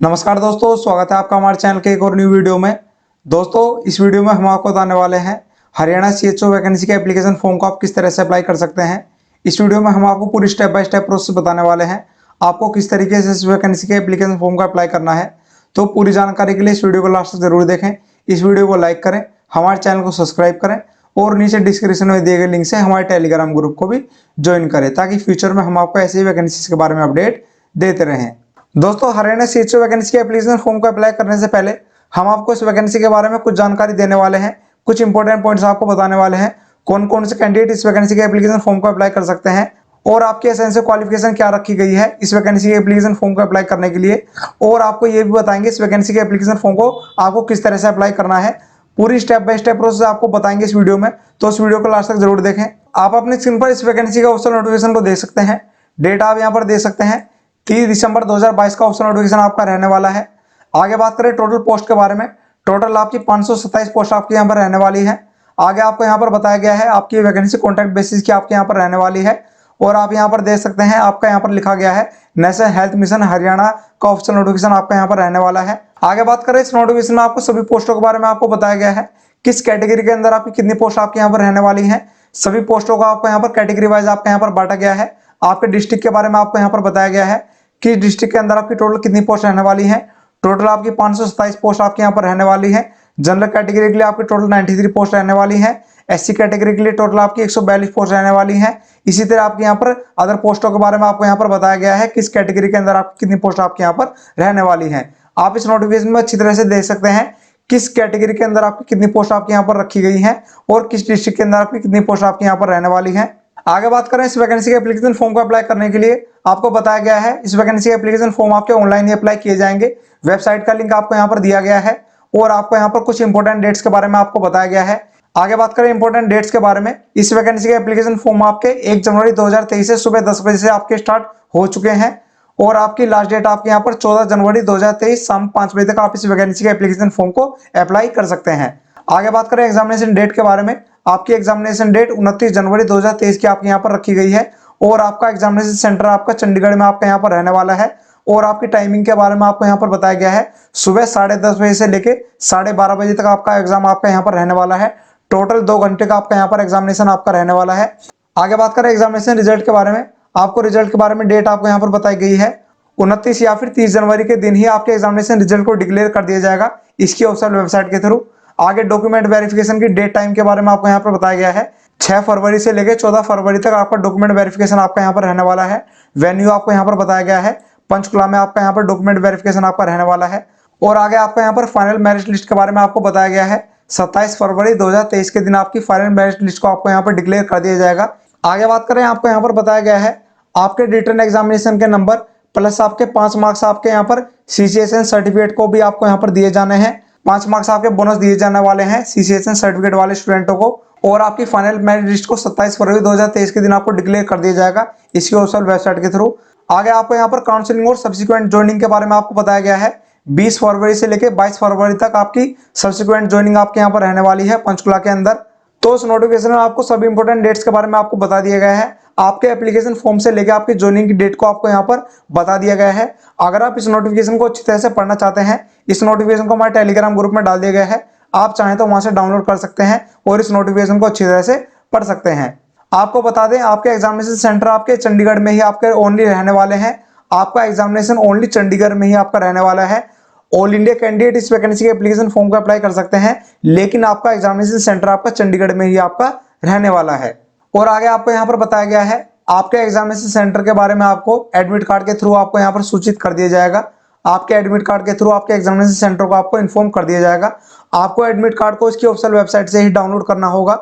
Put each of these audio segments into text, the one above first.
नमस्कार दोस्तों, स्वागत है आपका हमारे चैनल के एक और न्यू वीडियो में। दोस्तों, इस वीडियो में हम आपको बताने वाले हैं हरियाणा सीएचओ वैकेंसी के एप्लीकेशन फॉर्म को आप किस तरह से अप्लाई कर सकते हैं। इस वीडियो में हम आपको पूरी स्टेप बाय स्टेप प्रोसेस बताने वाले हैं, आपको किस तरीके से इस वैकेंसी के एप्लीकेशन फॉर्म को अप्लाई करना है। तो पूरी जानकारी के लिए इस वीडियो को लास्ट तक जरूर देखें। इस वीडियो को लाइक करें, हमारे चैनल को सब्सक्राइब करें और नीचे डिस्क्रिप्शन में दिए गए लिंक से हमारे टेलीग्राम ग्रुप को भी ज्वाइन करें, ताकि फ्यूचर में हम आपको ऐसे ही वैकेंसीज के बारे में अपडेट देते रहें। दोस्तों, हरियाणा सीएचओ वैकेंसी के एप्लीकेशन फॉर्म को अप्लाई करने से पहले हम आपको इस वैकेंसी के बारे में कुछ जानकारी देने वाले हैं, कुछ इंपॉर्टेंट पॉइंट्स आपको बताने वाले हैं, कौन कौन से कैंडिडेट इस वैकेंसी के एप्लीकेशन फॉर्म को अप्लाई कर सकते हैं और आपकी एसेंशियल क्वालिफिकेशन क्या रखी गई है इस वैकेंसी के एप्लीकेशन फॉर्म को अप्लाई करने के लिए। और आपको ये भी बताएंगे इस वैकेंसी के एप्लीकेशन फॉर्म को आपको किस तरह से अप्लाई करना है। पूरी स्टेप बाय स्टेप प्रोसेस आपको बताएंगे इस वीडियो में, तो इस वीडियो को लास्ट तक जरूर देखें। आप अपने स्क्रीन पर इस वैकेंसी का ऑफिशियल नोटिफिकेशन को देख सकते हैं। डेट आप यहाँ पर देख सकते हैं, 30 दिसंबर 2022 का ऑप्शन नोटिफिकेशन आपका रहने वाला है। आगे बात करें टोटल पोस्ट के बारे में, टोटल आपकी 527 पोस्ट आपकी यहाँ पर रहने वाली है। आगे आपको यहाँ पर बताया गया है आपकी वैकेंसी कॉन्ट्रैक्ट बेसिस की आपके यहाँ पर रहने वाली है। और आप यहाँ पर देख सकते हैं आपका यहाँ पर लिखा गया है नेशनल हेल्थ मिशन हरियाणा का ऑप्शन नोटिफिकेशन आपका यहाँ पर रहने वाला है। आगे बात करें इस नोटिफिकेशन में आपको सभी पोस्टों के बारे में आपको बताया गया है, किस कैटेगरी के अंदर आपकी कितनी पोस्ट आपके यहाँ पर रहने वाली है। सभी पोस्टों को आपको यहाँ पर कैटेगरी वाइज आपके यहाँ पर बांटा गया है। आपके डिस्ट्रिक्ट के बारे में आपको यहाँ पर बताया गया है कि डिस्ट्रिक्ट के अंदर आपकी टोटल कितनी पोस्ट रहने वाली है। टोटल आपकी 527 पोस्ट आपके यहाँ पर रहने वाली है। जनरल कैटेगरी के लिए आपकी टोटल 93 पोस्ट रहने वाली है। एससी कैटेगरी के लिए टोटल आपकी 142 पोस्ट रहने वाली है। इसी तरह आपके यहाँ पर अदर पोस्टों के बारे में आपको यहाँ पर बताया गया है किस कैटेगरी के अंदर आपकी कितनी पोस्ट आपके यहाँ पर रहने वाली है। आप इस नोटिफिकेशन में अच्छी तरह से देख सकते हैं किस कैटेगरी के अंदर आपकी कितनी पोस्ट आपके यहाँ पर रखी गई है और किस डिस्ट्रिक्ट के अंदर आपकी कितनी पोस्ट आपके यहाँ पर रहने वाली है। आगे बात करें इस वैकेंसी के एप्लीकेशन फॉर्म को अप्लाई करने के लिए, आपको बताया गया है इस वैकेंसी के एप्लीकेशन फॉर्म आपके ऑनलाइन ही अप्लाई किए जाएंगे। वेबसाइट का लिंक आपको यहाँ पर दिया गया है और आपको यहाँ पर कुछ इंपॉर्टेंट डेट्स के बारे में आपको बताया गया है। आगे बात करें इंपॉर्टेंट डेट्स के बारे में, इस वैकेंसी के एप्लीकेशन फॉर्म आपके 1 जनवरी 2023 से सुबह 10 बजे से आपके स्टार्ट हो चुके हैं और आपकी लास्ट डेट आपके यहाँ पर 14 जनवरी 2023 शाम 5 बजे तक आप इस वैकेंसी के एप्लीकेशन फॉर्म को अप्लाई कर सकते हैं। आगे बात करें एग्जामिनेशन डेट के बारे में, आपकी एग्जामिनेशन डेट 29 जनवरी 2023 की आपके यहाँ पर रखी गई है और आपका एग्जामिनेशन सेंटर आपका चंडीगढ़ में आपका यहाँ पर रहने वाला है। और आपकी टाइमिंग के बारे में आपको यहाँ पर बताया गया है सुबह 10:30 बजे से लेके 12:30 बजे तक आपका एग्जाम आपका यहाँ पर रहने वाला है। टोटल 2 घंटे का आपका यहाँ पर एग्जामिनेशन आपका रहने वाला है। आगे बात करें एग्जामिनेशन रिजल्ट के बारे में, आपको रिजल्ट के बारे में डेट आपको यहाँ पर बताई गई है 29 या फिर 30 जनवरी के दिन ही आपके एग्जामिनेशन रिजल्ट को डिक्लेयर कर दिया जाएगा इसकी ऑफिशियल वेबसाइट के थ्रू। आगे डॉक्यूमेंट वेरिफिकेशन की डेट टाइम के बारे में आपको यहाँ पर बताया गया है 6 फरवरी से लेकर 14 फरवरी तक आपका डॉक्यूमेंट वेरिफिकेशन आपका यहाँ पर रहने वाला है। वेन्यू आपको यहाँ पर बताया गया है पंचकुला में आपका यहाँ पर डॉक्यूमेंट वेरिफिकेशन आपका रहने वाला है। और आगे आपको यहाँ पर फाइनल मेरिट लिस्ट के बारे में आपको बताया गया है 27 फरवरी 2023 के दिन आपकी फाइनल मेरिट लिस्ट को आपको यहाँ पर डिक्लेयर कर दिया जाएगा। आगे बात करें आपको यहाँ पर बताया गया है आपके रिटन एग्जामिनेशन के नंबर प्लस आपके 5 मार्क्स आपके यहाँ पर सीसीएसएन सर्टिफिकेट को भी आपको यहाँ पर दिए जाने हैं। 5 मार्क्स आपके बोनस दिए जाने वाले हैं सीसीएसएन सर्टिफिकेट वाले स्टूडेंटों को। और आपकी फाइनल मेरिट लिस्ट को 27 फरवरी 2023 के दिन आपको डिक्लेयर कर दिया जाएगा इसकी ऑफिशियल वेबसाइट के थ्रू। आगे आपको यहाँ पर काउंसलिंग और सब्सिक्वेंट ज्वाइनिंग के बारे में आपको बताया गया है 20 फरवरी से लेकर 22 फरवरी तक आपकी सब्सिक्वेंट ज्वाइनिंग आपके यहाँ पर रहने वाली है पंचकुला के अंदर। तो उस नोटिफिकेशन में आपको सभी इंपॉर्टेंट डेट्स के बारे में आपको बता दिया गया है। आपके एप्लीकेशन फॉर्म से लेकर आपकी ज्वाइनिंग की डेट को आपको यहाँ पर बता दिया गया है। अगर आप इस नोटिफिकेशन को अच्छी तरह से पढ़ना चाहते हैं, इस नोटिफिकेशन को हमारे टेलीग्राम ग्रुप में डाल दिया गया है, आप चाहें तो वहां से डाउनलोड कर सकते हैं और इस नोटिफिकेशन को अच्छी तरह से पढ़ सकते हैं। आपको बता दें आपके एग्जामिनेशन सेंटर आपके चंडीगढ़ में ही आपके ओनली रहने वाले हैं। आपका एग्जामिनेशन ओनली चंडीगढ़ में ही आपका रहने वाला है। ऑल इंडिया कैंडिडेट इस वैकेंसी के एप्लीकेशन फॉर्म को अप्लाई कर सकते हैं, लेकिन आपका एग्जामिनेशन सेंटर आपका चंडीगढ़ में ही आपका रहने वाला है। और आगे आपको यहाँ पर बताया गया है आपके एग्जामिनेशन सेंटर के बारे में आपको एडमिट कार्ड के थ्रू आपको यहाँ पर सूचित कर दिया जाएगा। आपके एडमिट कार्ड के थ्रू आपके एग्जामिनेशन सेंटर को आपको इन्फॉर्म कर दिया जाएगा। आपको एडमिट कार्ड को इसकी ऑफिशियल वेबसाइट से ही डाउनलोड करना होगा।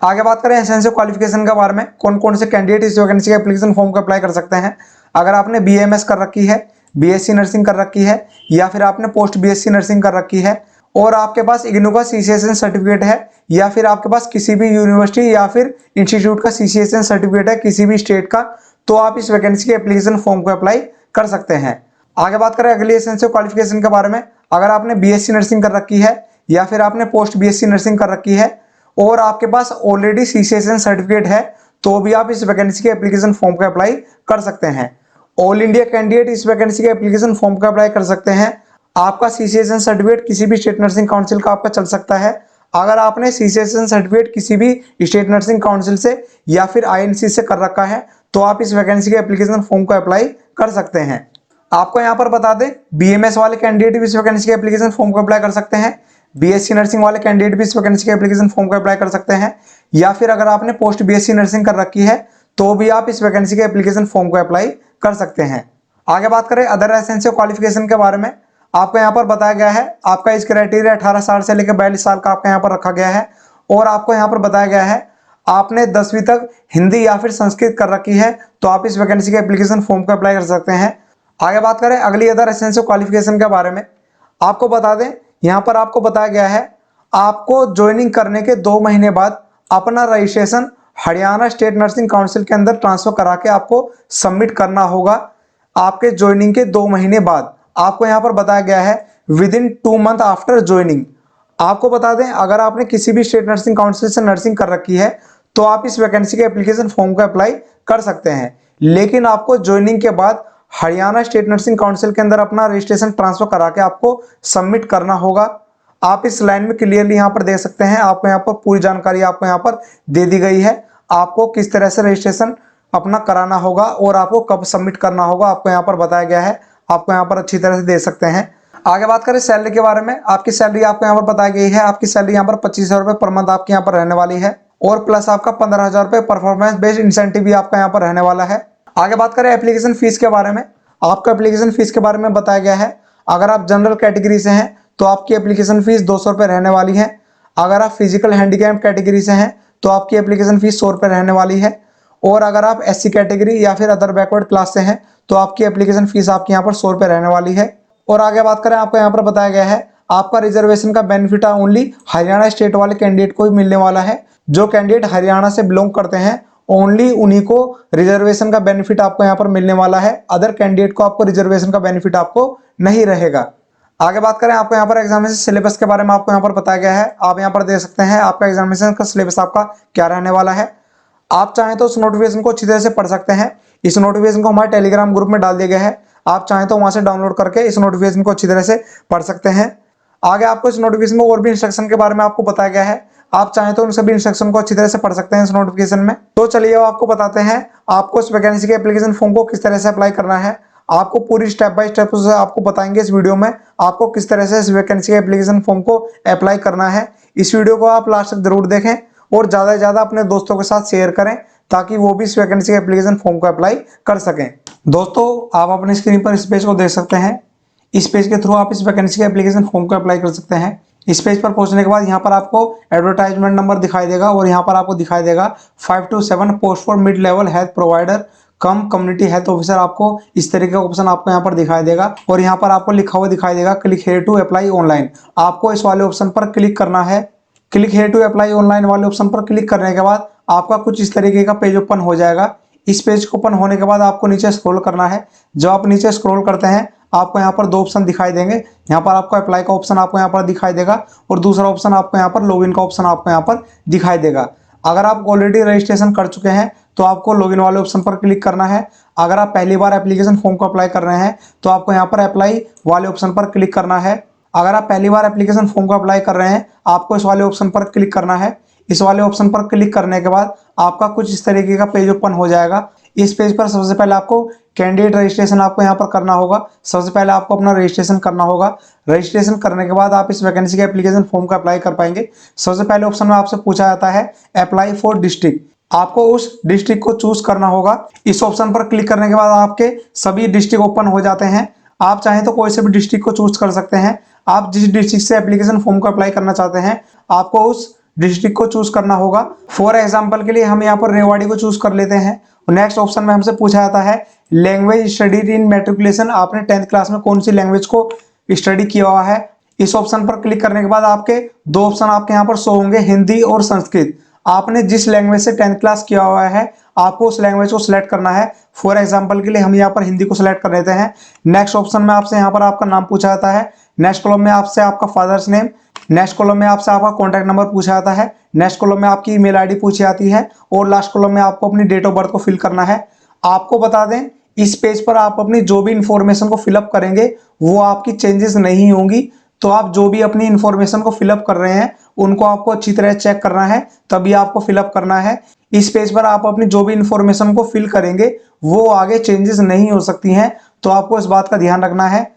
आगे बात करें एसेंशियल क्वालिफिकेशन के बारे में, कौन कौन से कैंडिडेट इस वैकेंसी के एप्लीकेशन फॉर्म को अप्लाई कर सकते हैं। अगर आपने बीएमएस कर रखी है, बीएससी नर्सिंग कर रखी है या फिर आपने पोस्ट बीएससी नर्सिंग कर रखी है और आपके पास इग्नू का सीसीएसएन सर्टिफिकेट है या फिर आपके पास किसी भी यूनिवर्सिटी या फिर इंस्टीट्यूट का सीसीएसएन सर्टिफिकेट है किसी भी स्टेट का, तो आप इस वैकेंसी के एप्लीकेशन फॉर्म को अप्लाई कर सकते हैं। आगे बात करें अगली एसेंशियल क्वालिफिकेशन के बारे में, अगर आपने बीएससी नर्सिंग कर रखी है या फिर आपने पोस्ट बीएससी नर्सिंग कर रखी है और आपके पास ऑलरेडी सीसीएसएन सर्टिफिकेट है, तो भी आप इस वैकेंसी के एप्लीकेशन फॉर्म को अप्लाई कर सकते हैं। ऑल इंडिया कैंडिडेट इस वैकेंसी के एप्लीकेशन फॉर्म को अप्लाई कर सकते हैं आपका सीसीएसएन सर्टिफिकेट किसी भी स्टेट नर्सिंग काउंसिल का आपका चल सकता है। अगर आपने सीसीएसएन सर्टिफिकेट किसी भी स्टेट नर्सिंग काउंसिल से या फिर आईएनसी से कर रखा है तो आप इस वैकेंसी के एप्लीकेशन फॉर्म को अप्लाई कर सकते हैं। आपको यहाँ पर बता दें, बीएमएस वाले कैंडिडेट भी इस वैकेंसी के एप्लीकेशन फॉर्म को अप्लाई कर सकते हैं। बीएससी नर्सिंग वाले कैंडिडेट भी इस वैकेंसी के एप्लीकेशन फॉर्म को अप्लाई कर सकते हैं। या फिर अगर आपने पोस्ट बीएससी नर्सिंग कर रखी है तो भी आप इस वैकेंसी के एप्लीकेशन फॉर्म को अप्लाई कर सकते हैं। आगे बात करें अदर एसेंशियल क्वालिफिकेशन के बारे में, आपको यहाँ पर बताया गया है आपका एज क्राइटेरिया 18 साल से लेकर 42 साल का आपका यहाँ पर रखा गया है। और आपको यहाँ पर बताया गया है आपने 10वीं तक हिंदी या फिर संस्कृत कर रखी है तो आप इस वैकेंसी के एप्लीकेशन फॉर्म को अप्लाई कर सकते हैं। आगे बात करें अगली अदर एसेंशियल क्वालिफिकेशन के बारे में, आपको बता दें यहाँ पर आपको बताया गया है आपको ज्वाइनिंग करने के 2 महीने बाद अपना registration Haryana state nursing council के अंदर ट्रांसफर करा के आपको सबमिट करना होगा। आपके ज्वाइनिंग के 2 महीने बाद आपको यहाँ पर बताया गया है with in 2 month after joining. आपको बता दें अगर आपने किसी भी स्टेट नर्सिंग काउंसिल से नर्सिंग कर रखी है तो आप इस वैकेंसी के एप्लीकेशन फॉर्म को अप्लाई कर सकते हैं। लेकिन आपको ज्वाइनिंग के बाद हरियाणा स्टेट नर्सिंग काउंसिल के अंदर अपना रजिस्ट्रेशन ट्रांसफर करा के आपको सबमिट करना होगा। आप इस लाइन में क्लियरली यहाँ पर देख सकते हैं, आपको यहाँ पर पूरी जानकारी आपको यहाँ पर दे दी गई है। आपको किस तरह से रजिस्ट्रेशन अपना कराना होगा और आपको कब सबमिट करना होगा आपको यहाँ पर बताया गया है, आपको यहाँ पर अच्छी तरह से देख सकते हैं। आगे बात करें सैलरी के बारे में, आपकी सैलरी आपको यहाँ पर बताई गई है। आपकी सैलरी यहाँ पर 25,000 रुपये पर मंथ आपके यहाँ पर रहने वाली है और प्लस आपका 15,000 रुपये परफॉर्मेंस बेस्ड इंसेंटिव भी आपका यहाँ पर रहने वाला है। आगे बात करें एप्लीकेशन फीस के बारे में, आपको एप्लीकेशन फीस के बारे में बताया गया है अगर आप जनरल कैटेगरी से हैं तो आपकी एप्लीकेशन फीस 200 रुपये रहने वाली है। अगर आप फिजिकल हैंडीकैप कैटेगरी से हैं तो आपकी एप्लीकेशन फीस 100 रुपये रहने वाली है। और अगर आप एससी कैटेगरी या फिर अदर बैकवर्ड क्लास से हैं तो आपकी एप्लीकेशन फीस आपके यहाँ पर 100 रुपये रहने वाली है। और आगे बात करें आपको यहाँ पर बताया गया है आपका रिजर्वेशन का बेनिफिट ओनली हरियाणा स्टेट वाले कैंडिडेट को ही मिलने वाला है। जो कैंडिडेट हरियाणा से बिलोंग करते हैं ओनली उन्हीं को रिजर्वेशन का बेनिफिट आपको यहाँ पर मिलने वाला है। अदर कैंडिडेट को आपको रिजर्वेशन का बेनिफिट आपको नहीं रहेगा। आगे बात करें आपको यहाँ पर एग्जामिनेशन सिलेबस के बारे में आपको यहाँ पर बताया गया है। आप यहाँ पर देख सकते हैं आपका एग्जामिनेशन का सिलेबस आपका क्या रहने वाला है। आप चाहें तो उस नोटिफिकेशन को अच्छी तरह से पढ़ सकते हैं। इस नोटिफिकेशन को हमारे टेलीग्राम ग्रुप में डाल दिया गया है, आप चाहें तो वहां से डाउनलोड करके इस नोटिफिकेशन को अच्छी तरह से पढ़ सकते हैं। आगे आपको इस नोटिफिकेशन में और भी इंस्ट्रक्शन के बारे में आपको बताया गया है, आप चाहें तो उन सभी इंस्ट्रक्शन को अच्छी तरह से पढ़ सकते हैं इस नोटिफिकेशन में। तो चलिए आपको बताते हैं आपको इस वैकेंसी के एप्लीकेशन फॉर्म को किस तरह से अप्लाई करना है। आपको पूरी स्टेप बाय स्टेप आपको बताएंगे इस वीडियो में आपको किस तरह से इस वैकेंसी के एप्लीकेशन फॉर्म को अप्लाई करना है। इस वीडियो को आप लास्ट तक जरूर देखें और ज़्यादा से ज़्यादा अपने दोस्तों के साथ शेयर करें ताकि वो भी इस वैकेंसी के एप्लीकेशन फॉर्म को अप्लाई कर सकें। दोस्तों आप अपने स्क्रीन पर इस पेज को देख सकते हैं। इस पेज के थ्रू आप इस वैकेंसी के एप्लीकेशन फॉर्म को अप्लाई कर सकते हैं। इस पेज पर पहुंचने के बाद यहाँ पर आपको एडवर्टाइजमेंट नंबर दिखाई देगा और यहाँ पर आपको दिखाई देगा 527 post for mid level health provider come community health officer. आपको इस तरीके का ऑप्शन आपको यहाँ पर दिखाई देगा और यहाँ पर आपको लिखा हुआ दिखाई देगा click here to apply online. आपको इस वाले ऑप्शन पर क्लिक करना है। Click here to apply online वाले ऑप्शन पर क्लिक करने के बाद आपका कुछ इस तरीके का पेज ओपन हो जाएगा। इस पेज को ओपन होने के बाद आपको नीचे स्क्रॉल करना है। जब आप नीचे स्क्रॉल करते हैं आपको यहाँ पर 2 ऑप्शन दिखाई देंगे। यहाँ पर आपको अप्लाई का ऑप्शन आपको यहाँ पर दिखाई देगा और दूसरा ऑप्शन आपको यहाँ पर लॉगिन का ऑप्शन आपको यहाँ पर दिखाई देगा। अगर आप ऑलरेडी रजिस्ट्रेशन कर चुके हैं तो आपको लॉगिन वाले ऑप्शन पर क्लिक करना है। अगर आप पहली बार एप्लीकेशन फॉर्म को अप्लाई कर रहे हैं तो आपको यहाँ पर अप्लाई वाले ऑप्शन पर क्लिक करना है। अगर आप पहली बार एप्लीकेशन फॉर्म को अप्लाई कर रहे हैं आपको इस वाले ऑप्शन पर क्लिक करना है। इस वाले ऑप्शन पर क्लिक करने के बाद आपका कुछ इस तरीके का पेज ओपन हो जाएगा। इस पेज पर सबसे पहले आपको कैंडिडेट रजिस्ट्रेशन आपको यहाँ पर करना होगा। सबसे पहले आपको अपना रजिस्ट्रेशन करना होगा। रजिस्ट्रेशन करने के बाद आप इस वैकेंसी के एप्लीकेशन फॉर्म को अप्लाई कर पाएंगे। सबसे पहले ऑप्शन में आपसे पूछा जाता है अप्लाई फॉर डिस्ट्रिक्ट, आपको उस डिस्ट्रिक्ट को चूज करना होगा। इस ऑप्शन पर क्लिक करने के बाद आपके सभी डिस्ट्रिक्ट ओपन हो जाते हैं। आप चाहें तो कोई से भी डिस्ट्रिक्ट को चूज कर सकते हैं। आप जिस डिस्ट्रिक्ट से एप्लीकेशन फॉर्म को अप्लाई करना चाहते हैं आपको उस डिस्ट्रिक्ट को चूज करना होगा। फॉर एग्जांपल के लिए हम यहाँ पर रेवाड़ी को चूज कर लेते हैं। नेक्स्ट ऑप्शन में हमसे पूछा जाता है लैंग्वेज स्टडीड इन मैट्रिकुलेशन, आपने 10th क्लास में कौन सी लैंग्वेज को स्टडी किया हुआ है। इस ऑप्शन पर क्लिक करने के बाद आपके 2 ऑप्शन आपके यहाँ पर शो होंगे, हिंदी और संस्कृत। आपने जिस लैंग्वेज से 10th क्लास किया हुआ है आपको उस लैंग्वेज को सिलेक्ट करना है। फॉर एग्जांपल के लिए हम यहाँ पर हिंदी को सिलेक्ट कर लेते हैं। नेक्स्ट ऑप्शन में आपसे यहाँ पर आपका नाम पूछा जाता है। नेक्स्ट कॉलम में आपसे आपका फादर्स नेम, नेक्स्ट कॉलम में आपसे आपका कॉन्टैक्ट नंबर पूछा जाता है। नेक्स्ट कॉलम में आपकी ईमेल आईडी पूछी जाती है और लास्ट कॉलम में आपको अपनी डेट ऑफ बर्थ को फिल करना है। आपको बता दें इस पेज पर आप अपनी जो भी इंफॉर्मेशन को फिलअप करेंगे वो आपकी चेंजेस नहीं होंगी। तो आप जो भी अपनी इंफॉर्मेशन को फिलअप कर रहे हैं उनको आपको अच्छी तरह चेक करना है, तभी आपको फिलअप करना है। इस पेज पर आप अपनी जो भी इंफॉर्मेशन को फिल करेंगे वो आगे चेंजेस नहीं हो सकती हैं, तो आपको इस बात का ध्यान रखना है।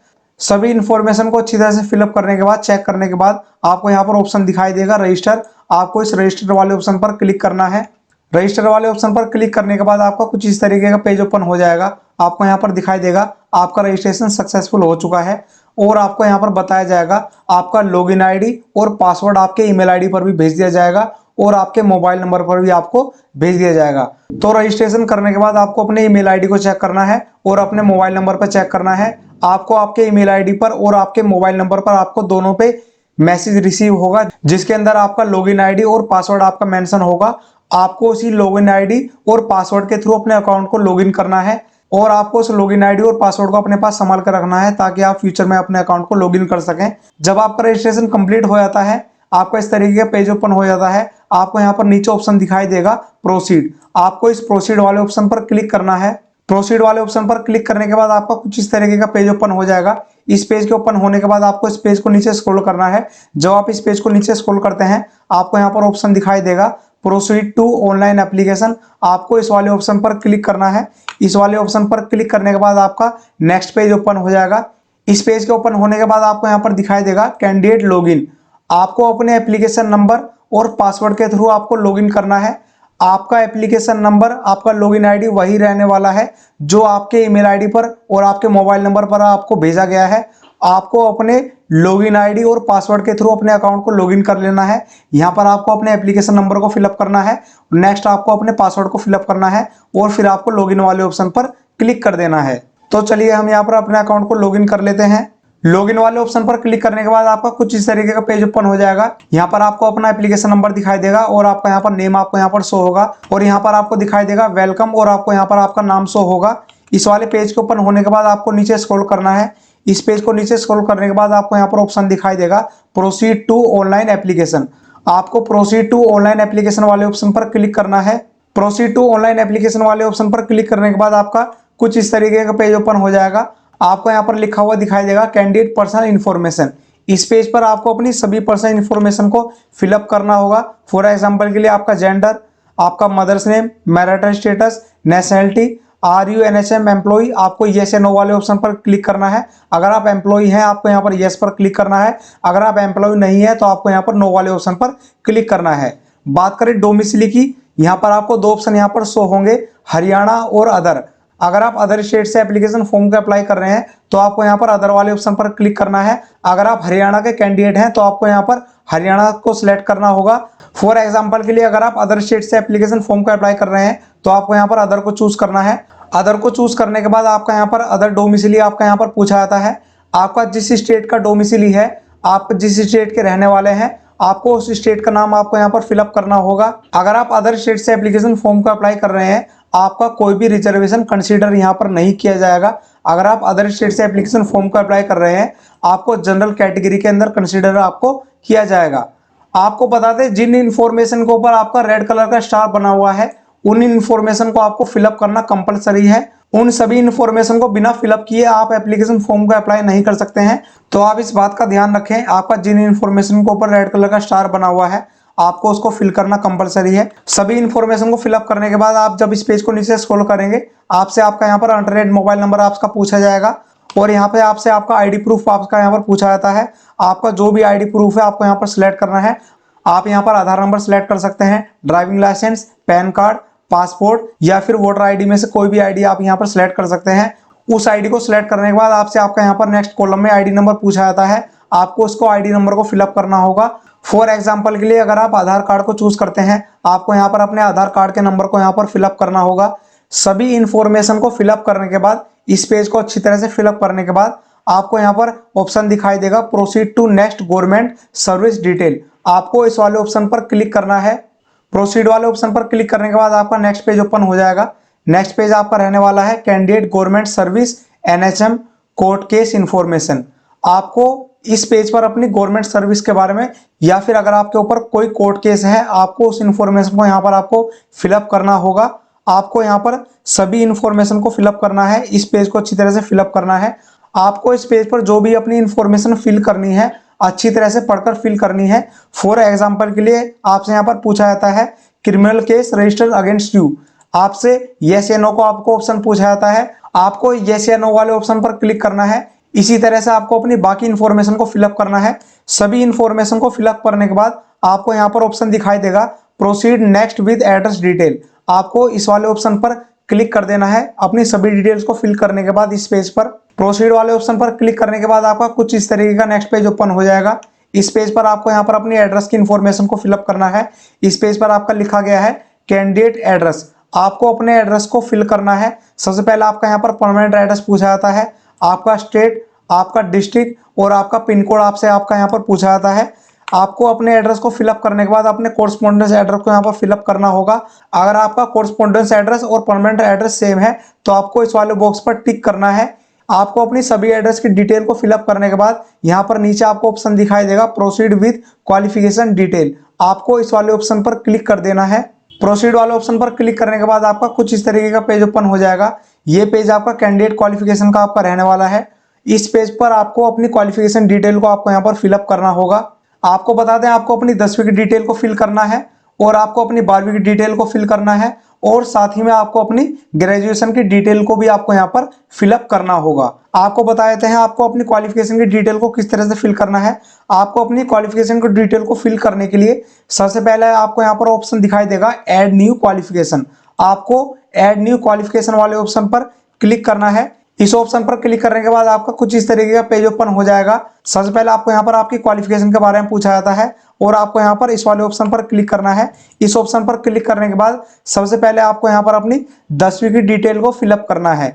सभी इंफॉर्मेशन को अच्छी तरह से फिलअप करने के बाद, चेक करने के बाद आपको यहाँ पर ऑप्शन दिखाई देगा रजिस्टर। आपको इस रजिस्टर वाले ऑप्शन पर क्लिक करना है। रजिस्टर वाले ऑप्शन पर क्लिक करने के बाद आपका कुछ इस तरीके का पेज ओपन हो जाएगा। आपको यहाँ पर दिखाई देगा आपका रजिस्ट्रेशन सक्सेसफुल हो चुका है और आपको यहाँ पर बताया जाएगा आपका लॉगिन आईडी और पासवर्ड आपके ईमेल आईडी पर भी भेज दिया जाएगा और आपके मोबाइल नंबर पर भी आपको भेज दिया जाएगा। तो रजिस्ट्रेशन करने के बाद आपको अपने ईमेल आईडी को चेक करना है और अपने मोबाइल नंबर पर चेक करना है। आपको आपके ईमेल आईडी पर और आपके मोबाइल नंबर पर आपको दोनों पे मैसेज रिसीव होगा जिसके अंदर आपका लॉगिन आईडी और पासवर्ड आपका मेंशन होगा। आपको उसी लॉगिन आईडी और पासवर्ड के थ्रू अपने अकाउंट को लॉगिन करना है और आपको उस लॉगिन आईडी और पासवर्ड को अपने पास संभाल कर रखना है ताकि आप फ्यूचर में अपने अकाउंट को लॉगिन कर सकें। जब आपका रजिस्ट्रेशन कंप्लीट हो जाता है, आपका इस तरीके का पेज ओपन हो जाता है। आपको यहाँ पर नीचे ऑप्शन दिखाई देगा प्रोसीड। आपको इस प्रोसीड वाले ऑप्शन पर क्लिक करना है। प्रोसीड वाले ऑप्शन पर क्लिक करने के बाद आपका कुछ इस तरीके का पेज ओपन हो जाएगा। इस पेज के ओपन होने के बाद आपको इस पेज को नीचे स्क्रॉल करना है। जब आप इस पेज को नीचे स्क्रॉल करते हैं आपको यहाँ पर ऑप्शन दिखाई देगा प्रोसीड टू ऑनलाइन एप्लीकेशन। आपको इस वाले ऑप्शन पर क्लिक करना है। इस वाले ऑप्शन पर क्लिक करने के बाद आपका नेक्स्ट पेज ओपन हो जाएगा। इस पेज के ओपन होने के बाद आपको यहाँ पर दिखाई देगा कैंडिडेट लॉगिन। आपको अपने एप्लीकेशन नंबर और पासवर्ड के थ्रू आपको लॉगिन करना है। आपका एप्लीकेशन नंबर, आपका लॉगिन आईडी वही रहने वाला है जो आपके ईमेल आईडी पर और आपके मोबाइल नंबर पर आपको भेजा गया है। आपको अपने लॉगिन आईडी और पासवर्ड के थ्रू अपने अकाउंट को लॉगिन कर लेना है। यहाँ पर आपको अपने एप्लीकेशन नंबर को फिलअप करना है, नेक्स्ट आपको अपने पासवर्ड को फिलअप करना है और फिर आपको लॉगिन वाले ऑप्शन पर क्लिक कर देना है। तो चलिए हम यहाँ पर अपने अकाउंट को लॉगिन कर लेते हैं। लॉगिन वाले ऑप्शन पर क्लिक करने के बाद आपका कुछ इस तरीके का पेज ओपन हो जाएगा। यहाँ पर आपको अपना एप्लीकेशन नंबर दिखाई देगा और आपका यहाँ पर नेम आपको यहाँ पर शो होगा और यहाँ पर आपको दिखाई देगा वेलकम और आपको यहाँ पर आपका नाम शो होगा। इस वाले पेज के ओपन होने के बाद आपको नीचे स्क्रॉल करना है। इस पेज को नीचे स्क्रॉल करने के बाद आपको यहाँ पर ऑप्शन दिखाई देगा प्रोसीड टू ऑनलाइन एप्लीकेशन। आपको प्रोसीड टू ऑनलाइन एप्लीकेशन वाले ऑप्शन पर क्लिक करना है। प्रोसीड टू ऑनलाइन एप्लीकेशन वाले ऑप्शन पर क्लिक करने के बाद आपका कुछ इस तरीके का पेज ओपन हो जाएगा। आपको यहाँ पर लिखा हुआ दिखाई देगा कैंडिडेट पर्सनल इन्फॉर्मेशन। इस पेज पर आपको अपनी सभी पर्सनल इन्फॉर्मेशन को फिलअप करना होगा। फॉर एग्जांपल के लिए आपका जेंडर, आपका mother's name, marital status, nationality, are you NHM employee. आपको येस या नो वाले ऑप्शन पर क्लिक करना है। अगर आप एम्प्लॉई हैं आपको यहाँ पर येस पर क्लिक करना है। अगर आप एम्प्लॉई नहीं है तो आपको यहाँ पर नो वाले ऑप्शन पर क्लिक करना है। बात करें डोमिसिली की, यहाँ पर आपको दो ऑप्शन यहाँ पर शो होंगे, हरियाणा और अदर। अगर आप अदर स्टेट से एप्लीकेशन फॉर्म को अप्लाई कर रहे हैं तो आपको यहाँ पर अदर वाले ऑप्शन पर क्लिक करना है। अगर आप हरियाणा के कैंडिडेट हैं तो आपको यहाँ पर हरियाणा को सिलेक्ट करना होगा। फॉर एग्जांपल के लिए अगर आप अदर स्टेट से एप्लीकेशन फॉर्म को अप्लाई कर रहे हैं तो आपको यहाँ पर अदर को चूज करना है। अदर को चूज करने के बाद आपका यहाँ पर अदर डोमिसिली आपका यहाँ पर पूछा जाता है। आपका जिस स्टेट का डोमिसिली है, आप जिस स्टेट के रहने वाले हैं, आपको उस स्टेट का नाम आपको यहाँ पर फिलअप करना होगा। अगर आप अदर स्टेट से एप्लीकेशन फॉर्म को अप्लाई कर रहे हैं आपका कोई भी रिजर्वेशन कंसीडर यहाँ पर नहीं किया जाएगा। अगर आप अदर स्टेट से एप्लीकेशन फॉर्म को अप्लाई कर रहे हैं आपको जनरल कैटेगरी के अंदर कंसीडर आपको किया जाएगा। आपको बता दें जिन इन्फॉर्मेशन के ऊपर आपका रेड कलर का स्टार बना हुआ है उन इन्फॉर्मेशन को आपको फिलअप करना कंपलसरी है। उन सभी इन्फॉर्मेशन को बिना फिलअप किए आप एप्लीकेशन फॉर्म को अप्लाई नहीं कर सकते हैं। तो आप इस बात का ध्यान रखें, आपका जिन इन्फॉर्मेशन के ऊपर रेड कलर का स्टार बना हुआ है आपको उसको फिल करना कंपलसरी है। सभी इन्फॉर्मेशन को फिलअप करने के बाद आप जब इस पेज को नीचे स्क्रॉल करेंगे आपसे आपका यहाँ पर अल्टरनेट मोबाइल नंबर आपका पूछा जाएगा और यहाँ पे आपसे आपका आईडी प्रूफ आपका यहाँ पर पूछा जाता है। आपका जो भी आईडी प्रूफ है आपको यहाँ पर सिलेक्ट करना है। आप यहाँ पर आधार नंबर सिलेक्ट कर सकते हैं, driving licence, PAN card, passport या फिर वोटर आईडी में से कोई भी आईडी आप यहाँ पर सिलेक्ट कर सकते हैं। उस आईडी को सिलेक्ट करने के बाद आपसे आपका यहाँ पर नेक्स्ट कॉलम में आईडी नंबर पूछा जाता है। आपको उसको आईडी नंबर को फिलअप करना होगा। फॉर एग्जाम्पल के लिए अगर आप आधार कार्ड को चूज करते हैं आपको यहाँ पर अपने आधार कार्ड के नंबर को यहाँ पर फिलअप करना होगा। सभी इंफॉर्मेशन को फिलअप करने के बाद इस पेज को अच्छी तरह से फिलअप करने के बाद आपको यहाँ पर ऑप्शन दिखाई देगा proceed to next government service detail. आपको इस वाले ऑप्शन पर क्लिक करना है। प्रोसीड वाले ऑप्शन पर क्लिक करने के बाद आपका नेक्स्ट पेज ओपन हो जाएगा। नेक्स्ट पेज आपका रहने वाला है candidate government service NHM court case information. आपको इस पेज पर अपनी गवर्नमेंट सर्विस के बारे में या फिर अगर आपके ऊपर कोई कोर्ट केस है आपको उस इंफॉर्मेशन को यहाँ पर आपको फिलअप करना होगा। आपको यहाँ पर सभी इंफॉर्मेशन को फिलअप करना है। इस पेज को अच्छी तरह से फिलअप करना है। आपको इस पेज पर जो भी अपनी इंफॉर्मेशन फिल करनी है अच्छी तरह से पढ़कर फिल करनी है। फॉर एग्जाम्पल के लिए आपसे यहाँ पर पूछा जाता है criminal case registered against you, आपसे यस या नो को आपको ऑप्शन पूछा जाता है। आपको यस या नो वाले ऑप्शन पर क्लिक करना है। इसी तरह से आपको अपनी बाकी इंफॉर्मेशन को फिलअप करना है। सभी इंफॉर्मेशन को फिलअप करने के बाद आपको यहाँ पर ऑप्शन दिखाई देगा proceed next with address detail. आपको इस वाले ऑप्शन पर क्लिक कर देना है। अपनी सभी डिटेल्स को फिल करने के बाद इस पेज पर प्रोसीड वाले ऑप्शन पर क्लिक करने के बाद आपका कुछ इस तरीके का नेक्स्ट पेज ओपन हो जाएगा। इस पेज पर आपको यहाँ पर अपनी एड्रेस की इंफॉर्मेशन को फिलअप करना है। इस पेज पर आपका लिखा गया है कैंडिडेट एड्रेस। आपको अपने एड्रेस को फिल करना है। सबसे पहले आपका यहाँ पर परमानेंट एड्रेस पूछा जाता है, आपका स्टेट, आपका डिस्ट्रिक्ट और आपका पिन कोड आपसे आपका यहाँ पर पूछा जाता है। आपको अपने एड्रेस को फिलअप करने के बाद अपने कोरस्पोंडेंस एड्रेस को यहाँ पर फिलअप करना होगा। अगर आपका कोरस्पोंडेंस एड्रेस और परमानेंट एड्रेस सेम है तो आपको इस वाले बॉक्स पर टिक करना है। आपको अपनी सभी एड्रेस की डिटेल को फिलअप करने के बाद यहाँ पर नीचे आपको ऑप्शन दिखाई देगा प्रोसीड विद क्वालिफिकेशन डिटेल। आपको इस वाले ऑप्शन पर क्लिक कर देना है। प्रोसीड वाले ऑप्शन पर क्लिक करने के बाद आपका कुछ इस तरीके का पेज ओपन हो जाएगा। ये पेज आपका कैंडिडेट क्वालिफिकेशन का आपका रहने वाला है। इस पेज पर आपको अपनी क्वालिफिकेशन डिटेल को आपको यहाँ पर फिलअप करना होगा। आपको बता दें आपको अपनी 10वीं की डिटेल को फिल करना है और आपको अपनी 12वीं की डिटेल को फिल करना है और साथ ही में आपको अपनी ग्रेजुएशन की डिटेल को भी आपको यहाँ पर फिलअप करना होगा। आपको बता देते हैं आपको अपनी क्वालिफिकेशन की डिटेल को किस तरह से फिल करना है। आपको अपनी क्वालिफिकेशन की डिटेल को फिल करने के लिए सबसे पहले आपको यहाँ पर ऑप्शन दिखाई देगा ऐड न्यू क्वालिफिकेशन। आपको ऐड न्यू क्वालिफिकेशन वाले ऑप्शन पर क्लिक करना है। इस ऑप्शन पर क्लिक करने के बाद आपका कुछ इस तरीके का पेज ओपन हो जाएगा। सबसे पहले आपको यहाँ पर आपकी क्वालिफिकेशन के बारे में पूछा जाता है और आपको यहाँ पर इस वाले ऑप्शन पर क्लिक करना है। इस ऑप्शन पर क्लिक करने के बाद सबसे पहले आपको यहाँ पर अपनी 10वीं की डिटेल को फिलअप करना है।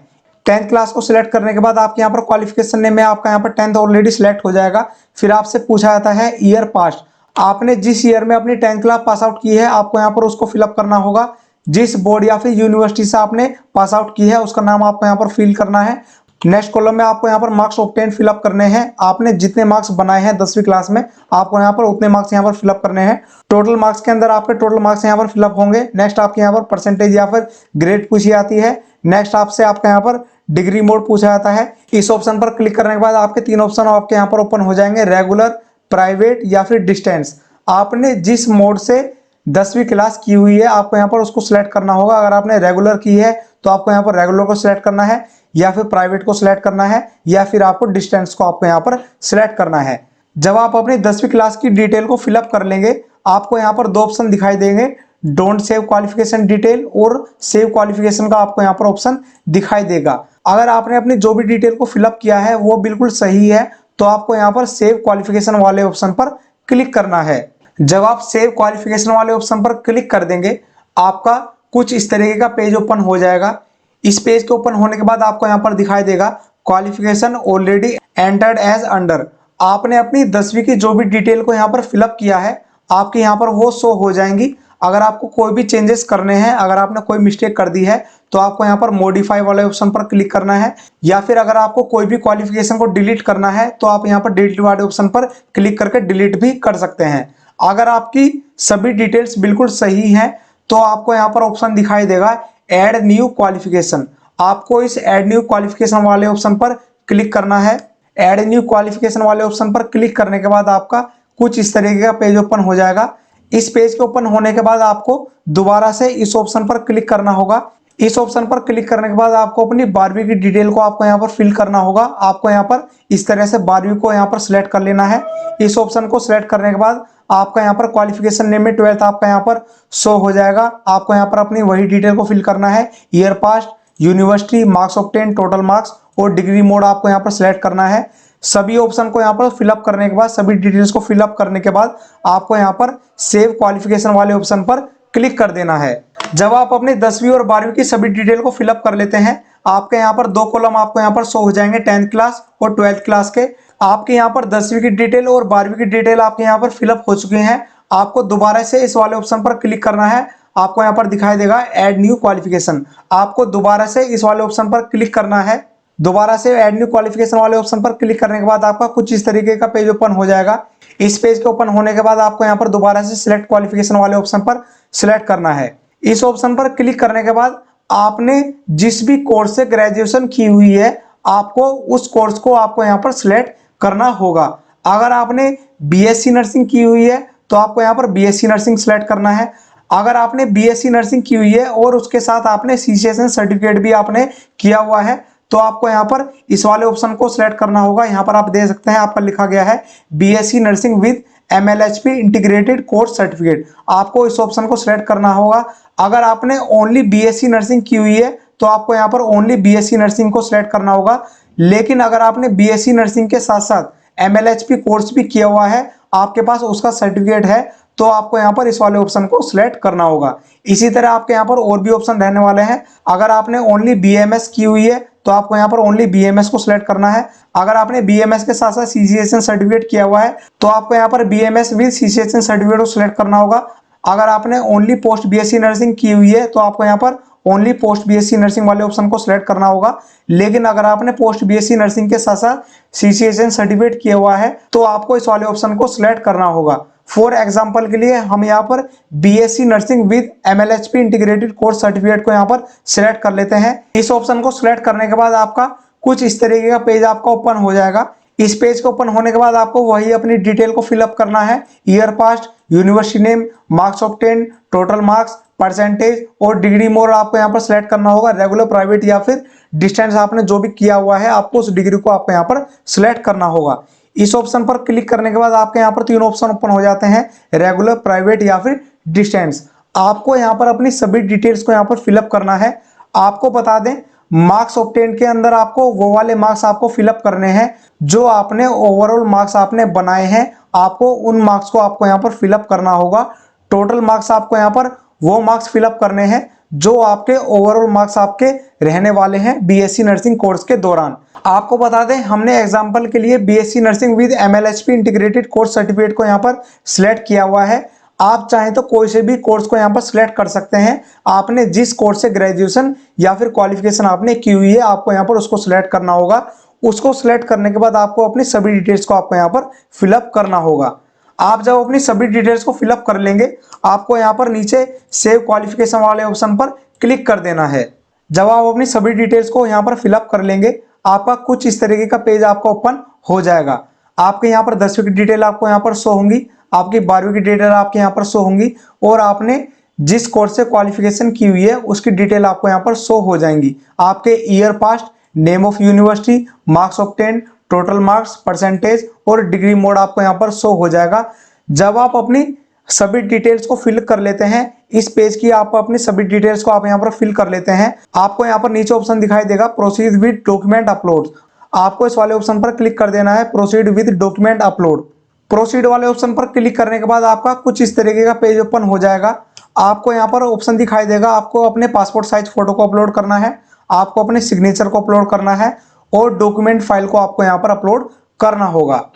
10th क्लास को सिलेक्ट करने के बाद आपके यहाँ पर क्वालिफिकेशन नेम में आपका यहाँ पर 10th ऑलरेडी सिलेक्ट हो जाएगा। फिर आपसे पूछा जाता है ईयर पास। आपने जिस ईयर में अपनी 10th क्लास पास आउट की है आपको यहाँ पर उसको फिलअप करना होगा। जिस बोर्ड या फिर यूनिवर्सिटी से आपने पास आउट की है उसका नाम आपको यहाँ पर फिल करना है। नेक्स्ट कॉलम में आपको यहाँ पर मार्क्स ऑब्टेन फिलअप करने हैं। आपने जितने मार्क्स बनाए हैं 10वीं क्लास में आपको यहाँ पर उतने मार्क्स यहाँ पर फिलअप करने हैं। टोटल मार्क्स के अंदर आपके टोटल मार्क्स यहाँ पर फिलअप होंगे। नेक्स्ट आपके यहाँ पर परसेंटेज या फिर ग्रेड पूछी जाती है। नेक्स्ट आपसे आपका यहाँ पर डिग्री मोड पूछा जाता है। इस ऑप्शन पर क्लिक करने के बाद आपके 3 ऑप्शन आपके यहाँ पर ओपन हो जाएंगे, रेगुलर, प्राइवेट या फिर डिस्टेंस। आपने जिस मोड से 10वीं क्लास की हुई है आपको यहाँ पर उसको सिलेक्ट करना होगा। अगर आपने रेगुलर की है तो आपको यहाँ पर रेगुलर को सिलेक्ट करना है या फिर प्राइवेट को सिलेक्ट करना है या फिर आपको डिस्टेंस को आपको यहाँ पर सिलेक्ट करना है। जब आप अपनी 10वीं क्लास की डिटेल को फिलअप कर लेंगे आपको यहाँ पर 2 ऑप्शन दिखाई देंगे, डोंट सेव क्वालिफिकेशन डिटेल और सेव क्वालिफिकेशन का आपको यहाँ पर ऑप्शन दिखाई देगा। अगर आपने अपनी जो भी डिटेल को फिलअप किया है वो बिल्कुल सही है तो आपको यहाँ पर सेव क्वालिफिकेशन वाले ऑप्शन पर क्लिक करना है। जब आप सेव क्वालिफिकेशन वाले ऑप्शन पर क्लिक कर देंगे आपका कुछ इस तरीके का पेज ओपन हो जाएगा। इस पेज के ओपन होने के बाद आपको यहाँ पर दिखाई देगा qualification already entered as under. आपने अपनी 10वीं की जो भी डिटेल को यहाँ पर फिलअप किया है आपके यहाँ पर वो शो हो जाएंगी। अगर आपको कोई भी चेंजेस करने हैं, अगर आपने कोई मिस्टेक कर दी है तो आपको यहाँ पर मॉडिफाई वाले ऑप्शन पर क्लिक करना है या फिर अगर आपको कोई भी क्वालिफिकेशन को डिलीट करना है तो आप यहाँ पर डिलीट वाले ऑप्शन पर क्लिक करके डिलीट भी कर सकते हैं। अगर आपकी सभी डिटेल्स बिल्कुल सही हैं तो आपको यहाँ पर ऑप्शन दिखाई देगा ऐड न्यू क्वालिफिकेशन। आपको इस ऐड न्यू क्वालिफिकेशन वाले ऑप्शन पर क्लिक करना है। ऐड न्यू क्वालिफिकेशन वाले ऑप्शन पर क्लिक करने के बाद आपका कुछ इस तरीके का पेज ओपन हो जाएगा। इस पेज के ओपन होने के बाद आपको दोबारा से इस ऑप्शन पर क्लिक करना होगा। इस ऑप्शन पर क्लिक करने के बाद आपको अपनी 12वीं की डिटेल को आपको यहाँ पर फिल करना होगा। आपको यहाँ पर इस तरह से 12वीं को यहाँ पर सिलेक्ट कर लेना है। इस ऑप्शन को सिलेक्ट करने के बाद आपका यहाँ पर क्वालिफिकेशन नेम में 12th आपका यहाँ पर शो हो जाएगा। आपको यहाँ पर अपनी वही डिटेल को फिल करना है, year pass, university, marks obtain, total marks और डिग्री मोड आपको यहाँ पर सिलेक्ट करना है। सभी ऑप्शन को यहाँ पर फिलअप करने के बाद, सभी डिटेल्स को फिलअप करने के बाद आपको यहाँ पर सेव क्वालिफिकेशन वाले ऑप्शन पर क्लिक कर देना है। जब आप अपनी 10वीं और 12वीं की सभी डिटेल को फिलअप कर लेते हैं आपके यहाँ पर 2 कॉलम आपको यहाँ पर शो हो जाएंगे 10th क्लास और 12th क्लास के। आपके यहाँ पर 10वीं की डिटेल और 12वीं की डिटेल आपके यहाँ पर फिलअप हो चुके हैं। आपको दोबारा से इस वाले ऑप्शन पर क्लिक करना है। आपको यहाँ पर दिखाई देगा ऐड न्यू क्वालिफिकेशन। आपको दोबारा से इस वाले ऑप्शन पर क्लिक करना है। दोबारा से ऐड न्यू क्वालिफिकेशन वाले ऑप्शन पर क्लिक करने के बाद आपका कुछ इस तरीके का पेज ओपन हो जाएगा। इस पेज के ओपन होने के बाद आपको यहाँ पर दोबारा से सिलेक्ट क्वालिफिकेशन वाले ऑप्शन पर सिलेक्ट करना है। इस ऑप्शन पर क्लिक करने के बाद आपने जिस भी कोर्स से ग्रेजुएशन की हुई है आपको उस कोर्स को आपको यहाँ पर सिलेक्ट करना होगा। अगर आपने बीएससी नर्सिंग की हुई है तो आपको यहाँ पर बीएससी नर्सिंग सिलेक्ट करना है। अगर आपने बीएससी नर्सिंग की हुई है और उसके साथ आपने सीसीएसएन सर्टिफिकेट भी आपने किया हुआ है तो आपको यहाँ पर इस वाले ऑप्शन को सिलेक्ट करना होगा। यहाँ पर आप देख सकते हैं आपका लिखा गया है BSc nursing with MLHP integrated course certificate, आपको इस ऑप्शन को सिलेक्ट करना होगा। अगर आपने ओनली बीएससी नर्सिंग की हुई है तो आपको यहाँ पर ओनली बीएससी नर्सिंग को सिलेक्ट करना होगा। लेकिन अगर आपने बीएससी नर्सिंग के साथ साथ एमएलएचपी कोर्स भी किया हुआ है, आपके पास उसका सर्टिफिकेट है, तो आपको यहाँ पर इस वाले ऑप्शन को सिलेक्ट करना होगा। इसी तरह आपके यहाँ पर और भी ऑप्शन रहने वाले हैं। अगर आपने ओनली बीएमएस की हुई है तो आपको यहाँ पर ओनली बीएमएस को सिलेक्ट करना है। अगर आपने बीएमएस के साथ साथ सीसीएसएन सर्टिफिकेट किया हुआ है तो आपको यहाँ पर बीएमएस विद सीसीएसएन सर्टिफिकेट को सिलेक्ट करना होगा। अगर आपने ओनली पोस्ट बीएससी नर्सिंग की हुई है तो आपको यहाँ पर ओनली पोस्ट बीएससी नर्सिंग वाले ऑप्शन को सिलेक्ट करना होगा। लेकिन अगर आपने पोस्ट बीएससी नर्सिंग के साथ साथ सीसीएसएन सर्टिफिकेट किया हुआ है तो आपको इस वाले ऑप्शन को सिलेक्ट करना होगा। फॉर एग्जाम्पल के लिए हम यहाँ पर BSc nursing with MLHP integrated course certificate को यहाँ पर सिलेक्ट कर लेते हैं। इस ऑप्शन को सिलेक्ट करने के बाद आपका कुछ इस तरीके का पेज आपका ओपन हो जाएगा। इस पेज को ओपन होने के बाद आपको वही अपनी डिटेल को फिलअप करना है। Year past, university name, marks obtain, total marks, percentage और डिग्री मोड आपको यहाँ पर सिलेक्ट करना होगा। रेगुलर, प्राइवेट या फिर डिस्टेंस आपने जो भी किया हुआ है आपको उस डिग्री को आपको यहाँ पर सिलेक्ट करना होगा। इस ऑप्शन पर क्लिक करने के बाद आपके यहाँ पर तीन ऑप्शन ओपन हो जाते हैं, रेगुलर, प्राइवेट या फिर डिस्टेंस। आपको यहाँ पर अपनी सभी डिटेल्स को यहाँ पर फिलअप करना है। आपको बता दें मार्क्स ऑब्टेन के अंदर आपको वो वाले मार्क्स आपको फिलअप करने हैं जो आपने ओवरऑल मार्क्स आपने बनाए हैं, आपको उन मार्क्स को आपको यहाँ पर फिलअप करना होगा। टोटल मार्क्स आपको यहाँ पर वो मार्क्स फिलअप करने हैं जो आपके ओवरऑल मार्क्स आपके रहने वाले हैं बीएससी नर्सिंग कोर्स के दौरान। आपको बता दें हमने एग्जांपल के लिए BSc nursing with MLHP integrated course certificate को यहाँ पर सिलेक्ट किया हुआ है। आप चाहें तो कोई से भी कोर्स को यहाँ पर सिलेक्ट कर सकते हैं। आपने जिस कोर्स से ग्रेजुएशन या फिर क्वालिफिकेशन आपने की हुई है आपको यहाँ पर उसको सिलेक्ट करना होगा। उसको सिलेक्ट करने के बाद आपको अपनी सभी डिटेल्स को आपको यहाँ पर फिलअप करना होगा। आप जब अपनी सभी डिटेल्स को फिलअप कर लेंगे आपको यहाँ पर नीचे सेव क्वालिफिकेशन वाले ऑप्शन पर क्लिक कर देना है। जब आप अपनी सभी डिटेल्स को यहाँ पर फिलअप कर लेंगे आपका कुछ इस तरीके का पेज आपका ओपन हो जाएगा। आपके यहाँ पर 10वीं की डिटेल आपको यहाँ पर शो होंगी, आपकी 12वीं की डिटेल आपके यहाँ पर शो होंगी और आपने जिस कोर्स से क्वालिफिकेशन की हुई है उसकी डिटेल आपको यहाँ पर शो हो जाएंगी। आपके year past, name of university, marks obtain, total marks, percentage और डिग्री मोड आपको यहाँ पर शो हो जाएगा। जब आप अपनी सभी डिटेल्स को फिल कर लेते हैं, इस पेज की आप अपनी सभी डिटेल्स को आप यहाँ पर फिल कर लेते हैं, आपको यहाँ पर नीचे ऑप्शन दिखाई देगा प्रोसीड विद डॉक्यूमेंट अपलोड। आपको इस वाले ऑप्शन पर क्लिक कर देना है, proceed with document upload. Proceed वाले ऑप्शन पर क्लिक करने के बाद आपका कुछ इस तरीके का पेज ओपन हो जाएगा। आपको यहाँ पर ऑप्शन दिखाई देगा, आपको अपने पासपोर्ट साइज फोटो को अपलोड करना है, आपको अपने सिग्नेचर को अपलोड करना है और डॉक्यूमेंट फाइल को आपको यहाँ पर अपलोड करना होगा।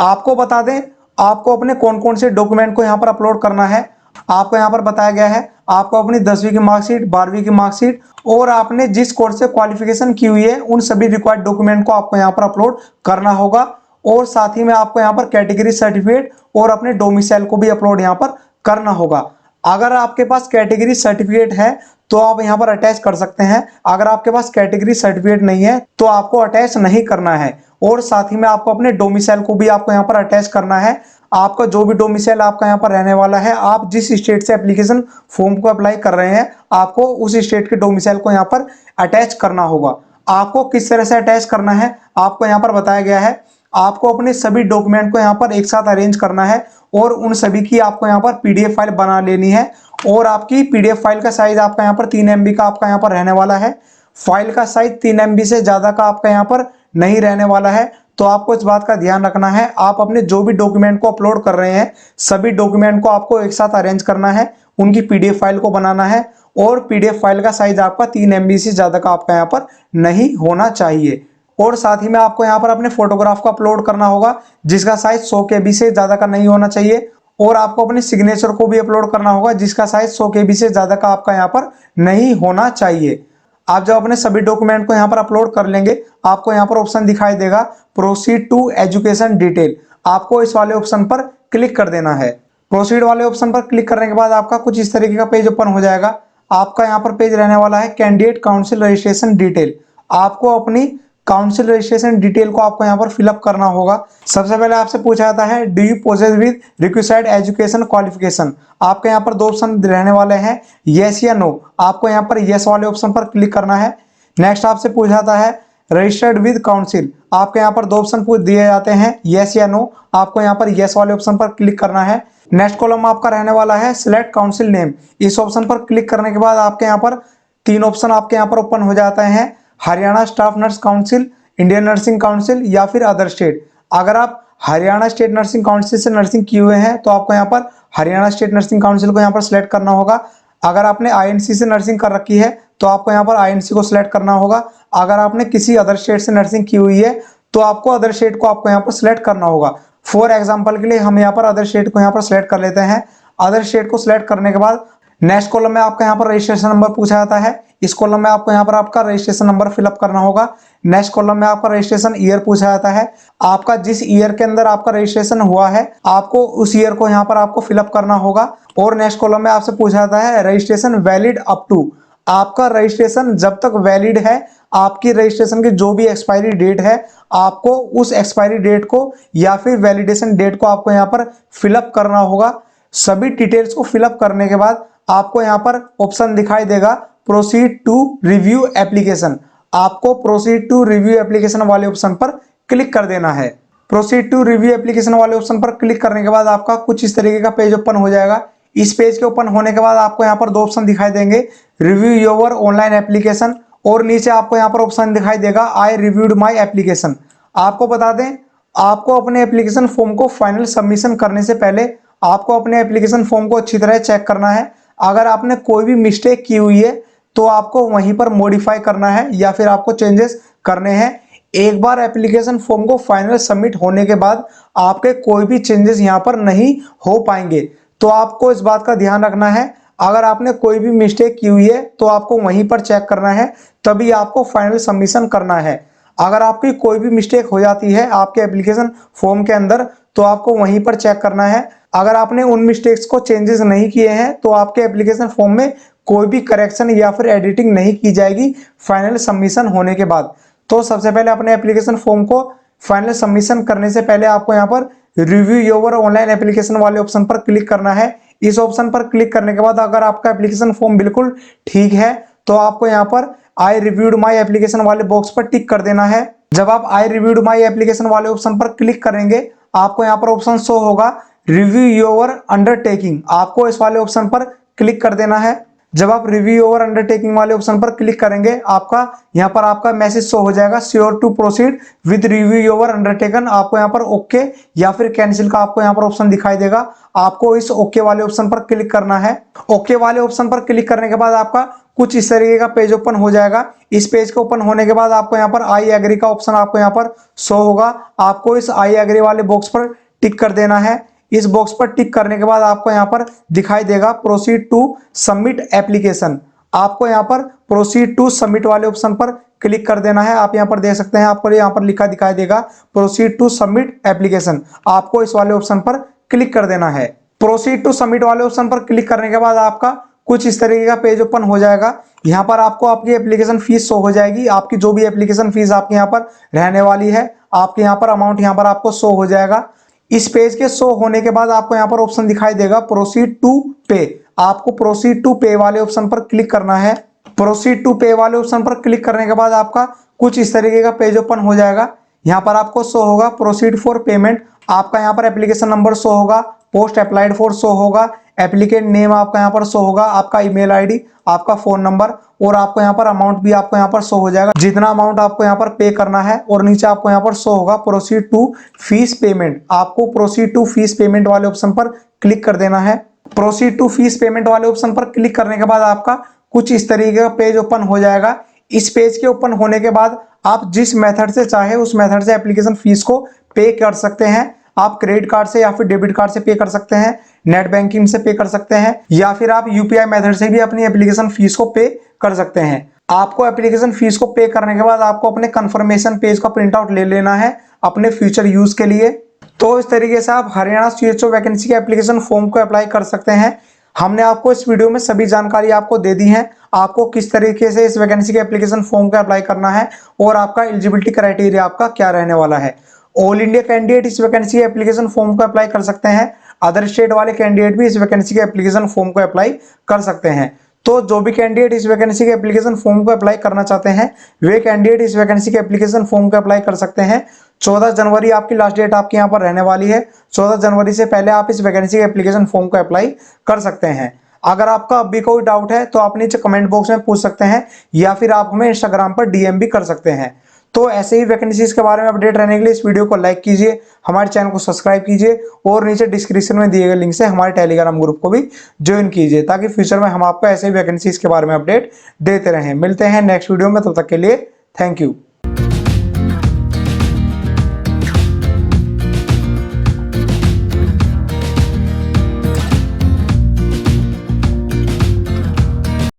आपको बता दें आपको अपने कौन कौन से डॉक्यूमेंट को यहाँ पर अपलोड करना है। आपको यहाँ पर बताया गया है आपको अपनी 10वीं की मार्कशीट, 12वीं की मार्कशीट और आपने जिस कोर्स से क्वालिफिकेशन की हुई है उन सभी रिक्वायर्ड डॉक्यूमेंट को आपको यहाँ पर अपलोड करना होगा। और साथ ही में आपको यहाँ पर कैटेगरी सर्टिफिकेट और अपने डोमिसाइल को भी अपलोड यहाँ पर करना होगा। अगर आपके पास कैटेगरी सर्टिफिकेट है तो आप यहाँ पर अटैच कर सकते हैं, अगर आपके पास कैटेगरी सर्टिफिकेट नहीं है तो आपको अटैच नहीं करना है। और साथ ही में आपको अपने डोमिसाइल को भी आपको यहाँ पर अटैच करना है। आपका जो भी डोमिसाइल आपका यहाँ पर रहने वाला है, आप जिस स्टेट से एप्लीकेशन फॉर्म को अप्लाई कर रहे हैं आपको उस स्टेट के डोमिसाइल को यहाँ पर अटैच करना होगा। आपको किस तरह से अटैच करना है आपको यहाँ पर बताया गया है। आपको अपने सभी डॉक्यूमेंट को यहाँ पर एक साथ अरेंज करना है और उन सभी की आपको यहाँ पर पीडीएफ फाइल बना लेनी है। और आपकी पीडीएफ फाइल का साइज आपका यहाँ पर 3 MB का आपका यहाँ पर रहने वाला है। फाइल का साइज 3 MB से ज्यादा का आपका यहाँ पर नहीं रहने वाला है। तो आपको इस बात का ध्यान रखना है, आप अपने जो भी डॉक्यूमेंट को अपलोड कर रहे हैं सभी डॉक्यूमेंट को आपको एक साथ अरेंज करना है, उनकी पीडीएफ फाइल को बनाना है और पीडीएफ फाइल का साइज आपका 3 MB से ज्यादा का आपका यहाँ पर नहीं होना चाहिए। और साथ ही में आपको यहाँ पर अपने फोटोग्राफ को अपलोड करना होगा जिसका साइज 100 KB से ज्यादा का नहीं होना चाहिए। और आपको अपने सिग्नेचर को भी अपलोड करना होगा जिसका साइज 100 KB से ज्यादा का आपका यहाँ पर नहीं होना चाहिए। आप जब अपने सभी डॉक्यूमेंट को यहाँ पर अपलोड कर लेंगे आपको यहाँ पर ऑप्शन दिखाई देगा प्रोसीड टू एजुकेशन डिटेल। आपको इस वाले ऑप्शन पर क्लिक कर देना है। प्रोसीड वाले ऑप्शन पर क्लिक करने के बाद आपका कुछ इस तरीके का पेज ओपन हो जाएगा। आपका यहाँ पर पेज रहने वाला है कैंडिडेट काउंसिल रजिस्ट्रेशन डिटेल। आपको अपनी काउंसिल रजिस्ट्रेशन डिटेल को आपको यहाँ पर फिलअप करना होगा। सबसे पहले आपसे पूछा जाता है do you possess with requisite education qualification. आपके यहाँ पर दो ऑप्शन रहने वाले हैं, यस या नो। आपको यहाँ पर यस वाले ऑप्शन पर क्लिक करना है। नेक्स्ट आपसे पूछा जाता है रजिस्टर्ड विद काउंसिल। आपके यहाँ पर दो ऑप्शन दिए जाते हैं, यस या नो। आपको यहाँ पर यस वाले ऑप्शन पर क्लिक करना है। नेक्स्ट कॉलम आपका रहने वाला है सिलेक्ट काउंसिल नेम। इस ऑप्शन पर क्लिक करने के बाद आपके यहाँ पर तीन ऑप्शन आपके यहाँ पर ओपन हो जाते हैं, Haryana staff nurse council, Indian nursing council या फिर अदर स्टेट। अगर आप हरियाणा स्टेट नर्सिंग काउंसिल से नर्सिंग किए हुए हैं तो आपको यहाँ पर हरियाणा स्टेट नर्सिंग काउंसिल को यहाँ पर सिलेक्ट करना होगा। अगर आपने आईएनसी से नर्सिंग कर रखी है तो आपको यहाँ पर आईएनसी को सिलेक्ट करना होगा। अगर आपने किसी अदर स्टेट से नर्सिंग की हुई है तो आपको अदर स्टेट को आपको यहाँ पर सिलेक्ट करना होगा। फॉर एग्जाम्पल के लिए हम यहाँ पर अदर स्टेट को यहाँ पर सिलेक्ट कर लेते हैं। अदर स्टेट को सिलेक्ट करने के बाद नेक्स्ट कॉलम में आपका यहाँ पर रजिस्ट्रेशन नंबर पूछा जाता है। इस कॉलम में आपको यहाँ पर आपका रजिस्ट्रेशन नंबर फिलअप करना होगा। नेक्स्ट कॉलम में आपका रजिस्ट्रेशन ईयर पूछा जाता है। आपका जिस ईयर के अंदर आपका रजिस्ट्रेशन हुआ है आपको उस ईयर को यहाँ पर आपको फिलअप करना होगा। और नेक्स्ट कॉलम में आपसे पूछा जाता है रजिस्ट्रेशन वैलिड अप टू। आपका रजिस्ट्रेशन जब तक वैलिड है, आपकी रजिस्ट्रेशन की जो भी एक्सपायरी डेट है, आपको उस एक्सपायरी डेट को या फिर वैलिडेशन डेट को आपको यहाँ पर फिलअप करना होगा। सभी डिटेल्स को फिलअप करने के बाद आपको यहाँ पर ऑप्शन दिखाई देगा प्रोसीड टू रिव्यू एप्लीकेशन। आपको प्रोसीड टू रिव्यू एप्लीकेशन वाले ऑप्शन पर क्लिक कर देना है। प्रोसीड टू रिव्यू एप्लीकेशन वाले ऑप्शन पर क्लिक करने के बाद आपका कुछ इस तरीके का पेज ओपन हो जाएगा। इस पेज के ओपन होने के बाद आपको यहाँ पर दो ऑप्शन दिखाई देंगे, रिव्यू योर ऑनलाइन एप्लीकेशन और नीचे आपको यहाँ पर ऑप्शन दिखाई देगा आई रिव्यूड माई एप्लीकेशन। आपको बता दें, आपको अपने एप्लीकेशन फॉर्म को फाइनल सबमिशन करने से पहले आपको अपने एप्लीकेशन फॉर्म को अच्छी तरह चेक करना है। अगर आपने कोई भी मिस्टेक की हुई है तो आपको वहीं पर मॉडिफाई करना है या फिर आपको चेंजेस करने हैं। एक बार एप्लीकेशन फॉर्म को फाइनल सबमिट होने के बाद आपके कोई भी चेंजेस यहाँ पर नहीं हो पाएंगे। तो आपको इस बात का ध्यान रखना है, अगर आपने कोई भी मिस्टेक की हुई है तो आपको वहीं पर चेक करना है, तभी आपको फाइनल सबमिशन करना है। अगर आपकी कोई भी मिस्टेक हो जाती है आपके एप्लीकेशन फॉर्म के अंदर तो आपको वहीं पर चेक करना है। अगर आपने उन मिस्टेक्स को चेंजेस नहीं किए हैं तो आपके एप्लीकेशन फॉर्म में कोई भी करेक्शन या फिर एडिटिंग नहीं की जाएगी फाइनल सबमिशन होने के बाद। तो सबसे पहले अपने एप्लीकेशन फॉर्म को फाइनल सबमिशन करने से पहले आपको यहाँ पर रिव्यू योर ऑनलाइन एप्लीकेशन वाले ऑप्शन पर क्लिक करना है। इस ऑप्शन पर क्लिक करने के बाद अगर आपका एप्लीकेशन फॉर्म बिल्कुल ठीक है तो आपको यहाँ पर आई रिव्यूड माई एप्लीकेशन वाले बॉक्स पर टिक कर देना है। जब आप आई रिव्यूड माई एप्लीकेशन वाले ऑप्शन पर क्लिक करेंगे आपको यहाँ पर ऑप्शन शो होगा रिव्यू योर अंडरटेकिंग। आपको इस वाले ऑप्शन पर क्लिक कर देना है। जब आप रिव्यू योर अंडरटेकिंग वाले ऑप्शन पर क्लिक करेंगे आपका यहाँ पर आपका मैसेज शो हो जाएगा sure to proceed with review your undertaken. आपको यहाँ पर ओके या फिर कैंसिल का आपको यहाँ पर ऑप्शन दिखाई देगा। आपको इस ओके वाले ऑप्शन पर क्लिक करना है। ओके वाले ऑप्शन पर क्लिक करने के बाद आपका कुछ इस तरीके का पेज ओपन हो जाएगा। इस पेज को ओपन होने के बाद आपको यहाँ पर आई एग्री का ऑप्शन आपको यहाँ पर शो होगा। आपको इस आई एग्री वाले बॉक्स पर टिक कर देना है। इस बॉक्स पर टिक करने के बाद आपको यहाँ पर दिखाई देगा प्रोसीड टू सबमिट एप्लीकेशन। आपको यहाँ पर प्रोसीड टू सबमिट वाले ऑप्शन पर क्लिक कर देना है। आप यहाँ पर देख सकते हैं, आपको यहाँ पर लिखा दिखाई देगा प्रोसीड टू सबमिट एप्लीकेशन। आपको इस वाले ऑप्शन पर क्लिक कर देना है। प्रोसीड टू सबमिट वाले ऑप्शन पर क्लिक करने के बाद आपका कुछ इस तरीके का पेज ओपन हो जाएगा। यहाँ पर आपको आपकी एप्लीकेशन फीस शो हो जाएगी। आपकी जो भी एप्लीकेशन फीस आपके यहाँ पर रहने वाली है आपके यहाँ पर अमाउंट यहाँ पर आपको शो हो जाएगा। इस पेज के शो होने के बाद आपको यहाँ पर ऑप्शन दिखाई देगा प्रोसीड टू पे। आपको प्रोसीड टू पे वाले ऑप्शन पर क्लिक करना है। प्रोसीड टू पे वाले ऑप्शन पर क्लिक करने के बाद आपका कुछ इस तरीके का पेज ओपन हो जाएगा। यहाँ पर आपको शो होगा प्रोसीड फॉर पेमेंट। आपका यहाँ पर एप्लीकेशन नंबर शो होगा, पोस्ट अप्लाइड फॉर शो होगा, एप्लीकेंट नेम आपका यहाँ पर शो होगा, आपका ईमेल आईडी, आपका फोन नंबर और आपको यहाँ पर अमाउंट भी आपको यहाँ पर शो हो जाएगा, जितना अमाउंट आपको यहाँ पर पे करना है। और नीचे आपको यहाँ पर शो होगा प्रोसीड टू फीस पेमेंट। आपको प्रोसीड टू फीस पेमेंट वाले ऑप्शन पर क्लिक कर देना है। प्रोसीड टू फीस पेमेंट वाले ऑप्शन पर क्लिक करने के बाद आपका कुछ इस तरीके का पेज ओपन हो जाएगा। इस पेज के ओपन होने के बाद आप जिस मेथड से चाहे उस मेथड से एप्लीकेशन फीस को पे कर सकते हैं। आप क्रेडिट कार्ड से या फिर डेबिट कार्ड से पे कर सकते हैं, नेट बैंकिंग से पे कर सकते हैं या फिर आप यूपीआई मेथड से भी अपनी एप्लीकेशन फीस को पे कर सकते हैं। आपको एप्लीकेशन फीस को पे करने के बाद आपको अपने कंफर्मेशन पेज का प्रिंट आउट ले लेना है अपने फ्यूचर यूज के लिए। तो इस तरीके से आप हरियाणा सीएचओ वैकेंसी के एप्लीकेशन फॉर्म को अप्लाई कर सकते हैं। हमने आपको इस वीडियो में सभी जानकारी आपको दे दी है, आपको किस तरीके से इस वैकेंसी के एप्लीकेशन फॉर्म को अप्लाई करना है और आपका एलिजिबिलिटी क्राइटेरिया आपका क्या रहने वाला है। ऑल इंडिया कैंडिडेट इस वैकेंसी के एप्लीकेशन फॉर्म को अप्लाई कर सकते हैं, अदर स्टेट वाले कैंडिडेट भी इस वैकेंसी के एप्लीकेशन फॉर्म को अप्लाई कर सकते हैं। तो जो भी कैंडिडेट इस वैकेंसी के एप्लीकेशन फॉर्म को अप्लाई करना चाहते हैं वे कैंडिडेट इस वैकेंसी के एप्लीकेशन फॉर्म को अप्लाई कर सकते हैं। 14 जनवरी आपकी लास्ट डेट आपके यहाँ पर रहने वाली है। 14 जनवरी से पहले आप इस वैकेंसी के एप्लीकेशन फॉर्म को अप्लाई कर सकते हैं। अगर आपका अब भी कोई डाउट है तो आप नीचे कमेंट बॉक्स में पूछ सकते हैं या फिर आप हमें इंस्टाग्राम पर डीएम भी कर सकते हैं। तो ऐसे ही वैकेंसीज के बारे में अपडेट रहने के लिए इस वीडियो को लाइक कीजिए, हमारे चैनल को सब्सक्राइब कीजिए और नीचे डिस्क्रिप्शन में दिए गए लिंक से हमारे टेलीग्राम ग्रुप को भी ज्वाइन कीजिए, ताकि फ्यूचर में हम आपको ऐसे ही वैकेंसीज के बारे में अपडेट देते रहें। मिलते हैं नेक्स्ट वीडियो में, तब तक के लिए थैंक यू।